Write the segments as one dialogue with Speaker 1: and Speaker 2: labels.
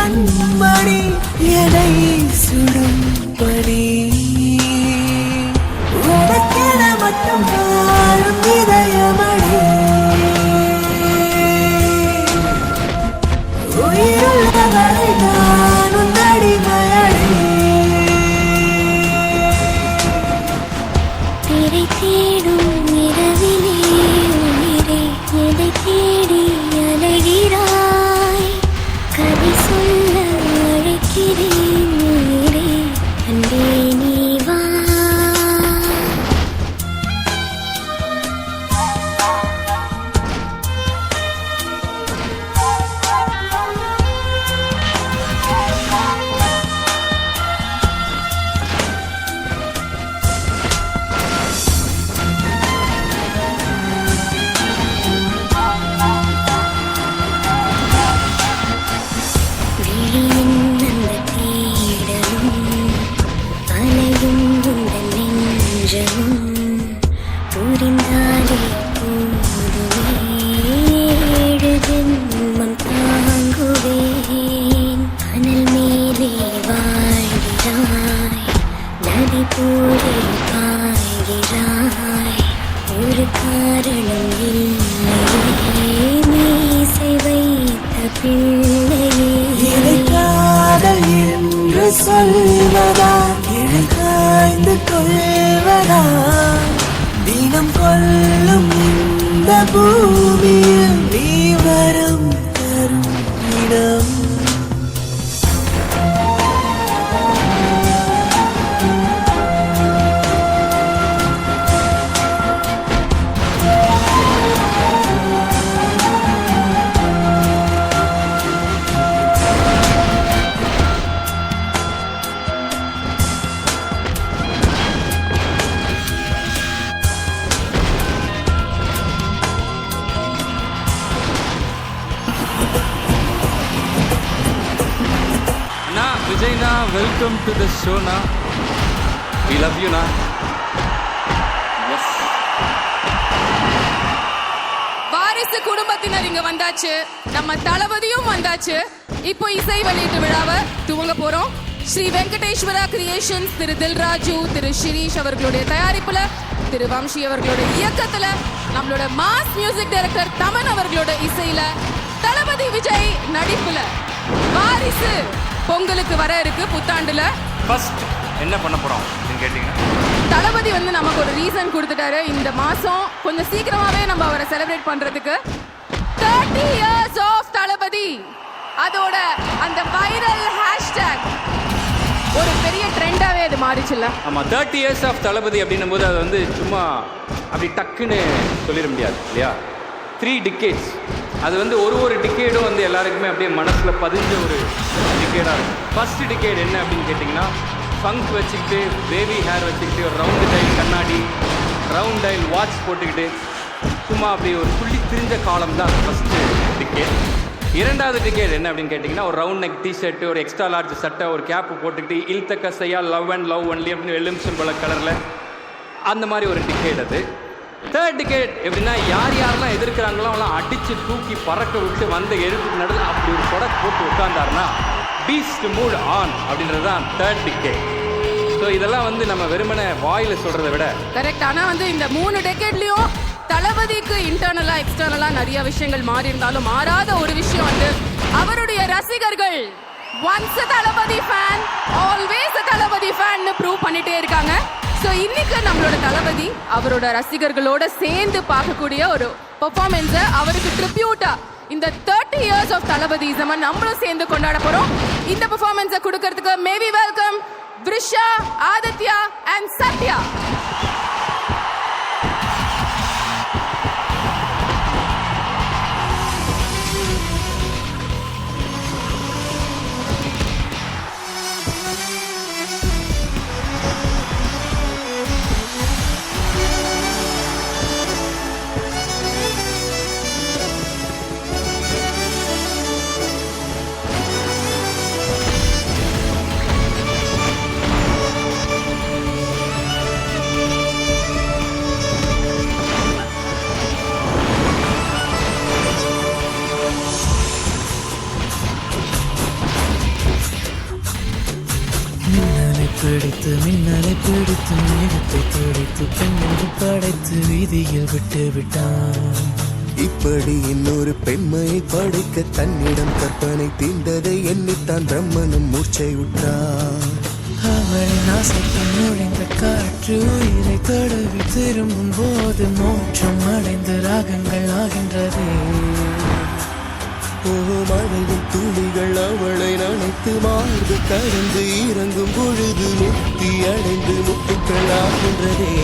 Speaker 1: கண்மணி எதை சுடும் பணி உனக்கென மட்டும் வாழும் இதயமணி உயிருள்ளவரை நான் உன் அடிமையடி
Speaker 2: திரை தேடும் இரவிலே உயிரை எதை தேடி அலைகிறாய் கதை சொல்ல அழைக்கிறேன் உயிரே அன்பே நீ வா புரிந்தாலே போதுமே ஏழு ஜென்மம் தாங்குவேன் அனல் மேலே வாழ்கிறாய் நதி போலே பாய்கிறாய் ஒரு காரணம் இல்லையே மீசை வைத்த பிள்ளையே
Speaker 1: காதல் என்று சொல்வதா இழைக்காய்ந்து கொள்வதா தினம் கொள்ளும் இந்த பூமியில் நீ வரம் தரும் இடம்
Speaker 3: Vijayna, welcome to the show na. We love you na. Yes.
Speaker 4: வாரிசு குடும்பத்தினர் இங்க வந்தாச்சு, நம்ம தளபதியும் வந்தாச்சு. இப்போ இசை வெளியீட்டு விழாவை துவங்க போறோம். ஸ்ரீ வெங்கடேஸ்வரா கிரியேஷன்ஸ் திரு தில்ராஜு, திரு ஷிரீஷ் அவர்களுடைய தயாரிப்புல, திரு வம்சி அவர்களுடைய இயக்கத்துல, நம்மளோட மாஸ் மியூசிக் டைரக்டர் தமன் அவர்களோட இசையில, தளபதி விஜய் நடிப்புல வாரிசு பொங்கலுக்கு வர இருக்கு புத்தாண்டுல.
Speaker 3: ஃபர்ஸ்ட் என்ன பண்ண போறோம் அப்படின்னு கேட்டீங்கன்னா,
Speaker 4: தளபதி வந்து நமக்கு ஒரு ரீசன் கொடுத்துட்டாரு. இந்த மாசம் கொஞ்சம் சீக்கிரமாவே நம்ம அவரை செலிப்ரேட் பண்றதுக்கு 30 years of தளபதி, அதோட அந்த வைரல் ஹேஷ்டேக் ஒரு பெரிய ட்ரெண்டாவே அது மாறிச்சுல்ல.
Speaker 3: ஆமா, 30 years of தளபதி அப்படின்னும் போது அது வந்து சும்மா அப்படி டக்குன்னு சொல்லிட முடியாது இல்லையா. 3 decades, அது வந்து ஒரு டிக்கேடும் வந்து எல்லாருக்குமே அப்படியே மனசில் பதிஞ்ச ஒரு டிக்கேடாக இருக்கும். ஃபர்ஸ்ட் டிக்கேட் என்ன அப்படின்னு கேட்டிங்கன்னா, ஃபங்க் வச்சுக்கிட்டு, பேபி ஹேர் வச்சுக்கிட்டு, ஒரு ரவுண்டு டைல் கண்ணாடி, ரவுண்ட் டைல் வாட்ச் போட்டுக்கிட்டு சும்மா அப்படி ஒரு புள்ளி திரிஞ்ச காலம் தான் ஃபஸ்ட்டு டிக்கேட். இரண்டாவது டிக்கேட் என்ன அப்படின்னு கேட்டிங்கன்னா, ஒரு ரவுண்ட் நெக் டிஷர்ட்டு, ஒரு எக்ஸ்ட்ரா லார்ஜ் சட்டை, ஒரு கேப்பு போட்டுக்கிட்டு, இல்தக்க சையா லவ் அண்ட் லவ் ஒன்லி அப்படின்னு எலுமிச்சம் பழ கலரில் அந்த மாதிரி ஒரு டிக்கேட். அது தேர்ட் டிக்கேட் எப்படின்னா, யாரெல்லாம் எதிர்க்கிறாங்களோ அவங்களாம் அடித்து தூக்கி பறக்க விட்டு வந்த எழுத்துக்கு நடுவில் அப்படி ஒரு சொடக்கு போட்டு உட்கார்ந்தாருன்னா பீஸ்ட் மூட் ஆன் அப்படின்றது தான் தேர்ட் டிக்கேட். ஸோ இதெல்லாம் வந்து நம்ம வெறுமனை வாயில் சொல்கிறத விட
Speaker 4: கரெக்ட். ஆனால் வந்து இந்த 3 டெக்கேட்லையும் தளபதிக்கு இன்டர்னலா எக்ஸ்டர்னலா நிறைய விஷயங்கள் மாறி இருந்தாலும் மாறாத ஒரு விஷயம் வந்து அவருடைய ரசிகர்கள் ஒன்ஸ் தளபதி ஃபேன் ஆல்வேஸ் தளபதி ஃபேன் ப்ரூவ் பண்ணிட்டே இருக்காங்க. ஸோ இன்னைக்கு நம்மளோட தளபதி அவரோட ரசிகர்களோட சேர்ந்து பார்க்கக்கூடிய ஒரு பெர்ஃபார்மன்ஸை அவருக்கு ட்ரிபியூட்டா இந்த 30 years of தளபதிசம நம்மளும் சேர்ந்து கொண்டாட போறோம். இந்த பெர்ஃபார்மன்ஸை கொடுக்கறதுக்கு மேவி வெல்கம் விருஷா, ஆதித்யா அண்ட் சத்யா.
Speaker 1: பிடித்து மின்னலை பிடித்து மேகத்தை துடைத்து பெண் என்று படைத்து வீதியில் விட்டு விட்டான்.
Speaker 5: இப்படி இன்னொரு பெண்மையை படைக்க தன்னிடம் கற்பனை தீண்டதை எண்ணித்தான் பிரம்மனும் மூர்ச்சை உற்றார்.
Speaker 1: அவளின் ஆசைக்கு நுழைந்த காற்று உயிரை தடவி திரும்பும் போது மோட்சம் அடைந்து ராகங்கள் ஆகின்றதே.
Speaker 5: மழையின் துளிகள் அவளை நனைத்து மார்பு கடந்து இறங்கும் பொழுது முக்தி அடைந்து முத்துக்கள் ஆகின்றதே.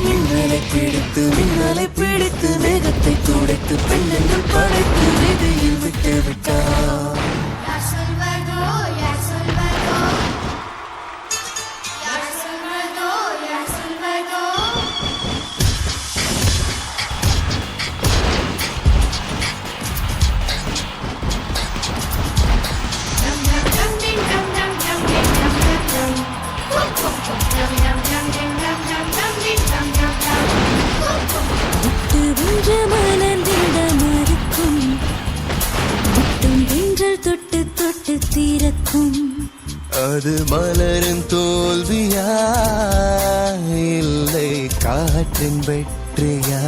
Speaker 1: மின்னலை பிடித்து மின்னலை பிடித்து மேகத்தை துடைத்து பெண்ணென்று படைத்து வீதியில் விட்டு விட்டார்.
Speaker 2: Ya Salvador, Ya Salvador. Ya Salvador, Ya Salvador. Dum dum dum ding dum dum dum ding dum dum dum. Dum dum dum ding dum dum dum ding dum dum dum. விட்டு மலர்ந்திட மறுக்கும் முட்டும் திங்கள் தொட்டு தொட்டு திறக்கும்.
Speaker 5: அது மலரின் தோல்வியா இல்லை காற்றின் வெற்றியா?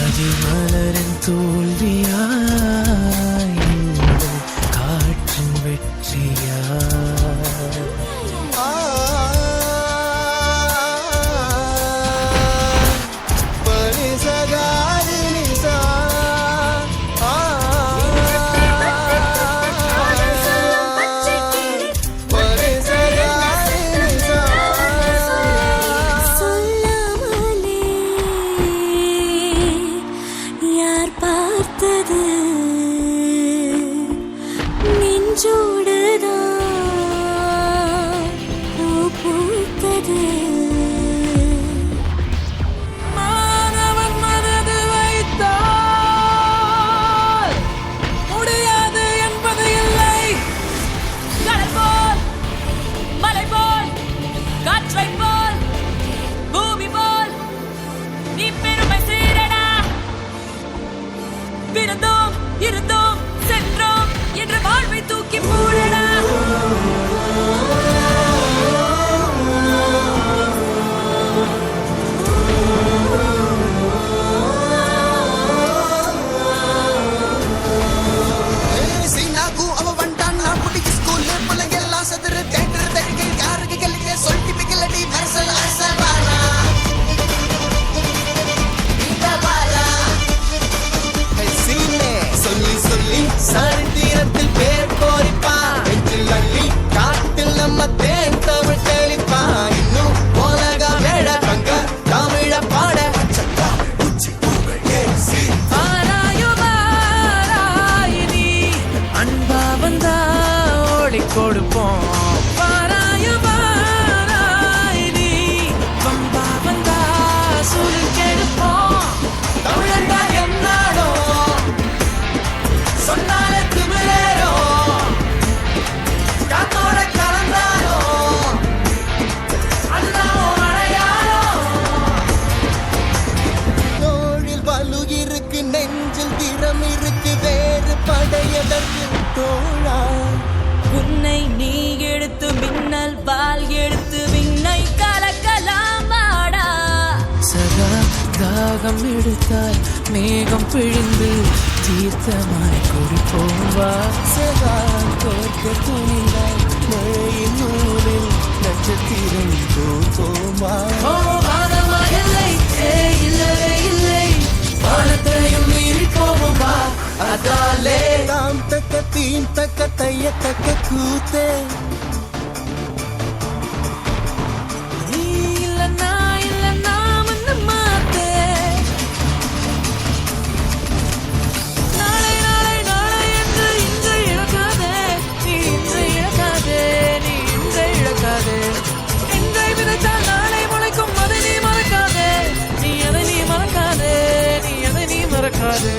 Speaker 1: அது மலரின் தோல்வியா இல்லை காற்றின் வெற்றியா?
Speaker 2: சொல்லாமலே யார் பார்த்தது நெஞ்சோடுதான் பூ பூத்தது.
Speaker 1: மாணவன் மனது வைத்தால் முடியாது என்பது இல்லை.
Speaker 4: கடல் போல் மலை போல் காற்றை போல் பூமி போல் நீ பெருமை சீரடா. பிறந்தோம் இருந்தோம் சென்றோம் என்று வாழ்வை தூக்கி போடடா.
Speaker 5: சீனாக்கும் அவ வண்டான் நான் பிடிக்க ஸ்கூல்ல பிள்ளைங்க எல்லாம் சதுரு தேட்டர் தருகை யாருக்கு கல்லிக்க சொல்லி பிக்கலடி அரசல் அரசல் வாரா இந்த வாரா சீனே சொல்லி சொல்லி சரித்திரத்தில் பேர் கோரிப்பா வெற்றில் அள்ளி காட்டில் நம்ம தேன் தமிழ் தெளிப்பா. இன்னும் உலக மேட தங்க தமிழ பாட உச்சி பூங்கள் ஏசி
Speaker 1: ஆராயுமாராயினி அன்பா வந்தா ஓடி கொடுப்போம். பாராயுமாராயினி வம்பா வந்தா சுருள் கெடுப்போம்.
Speaker 5: தமிழண்டா என்னாடோ சொன்னாலே திமிரேரோ காத்தோட கலந்தாரோ அண்ணாவோ அடையாளோ. தோழில் வலு இருக்கு நெஞ்சில் திறம் இருக்கு வேறு படையதற்கு தோழா.
Speaker 4: உன்னை நீ எடுத்து மின்னல் பால் எடுத்து விண்ணை கலக்கலாமாடா.
Speaker 1: சதா தாகம் எடுத்தால் மேகம் பிழிந்து தீர்த்தமாய் குடிப்போம் வா.
Speaker 5: சதா தோற்க துணிந்தால் மழையின் நூலில் நட்சத்திரம் தோமா.
Speaker 1: ஓ வானமா இல்லை இல்லவே இல்லை வானத்தையும் மீறி போவோம் வா. அதாலே
Speaker 5: தாம் தக்க தீம் தக்க தையத்தக்க கூத்தே.
Speaker 1: நீ இல்லைன்னா வந்து மாத்தே. நாளை நாளை நாளை என்று இன்று இழக்காதே. நீ இன்று இழக்காதே. நீ இன்று இழக்காதே. இன்றை விதைத்தால் நாளை முளைக்கும் அதை நீ மறக்காதே. நீ அதை நீ மறக்காதே. நீ அதை நீ மறக்காதே.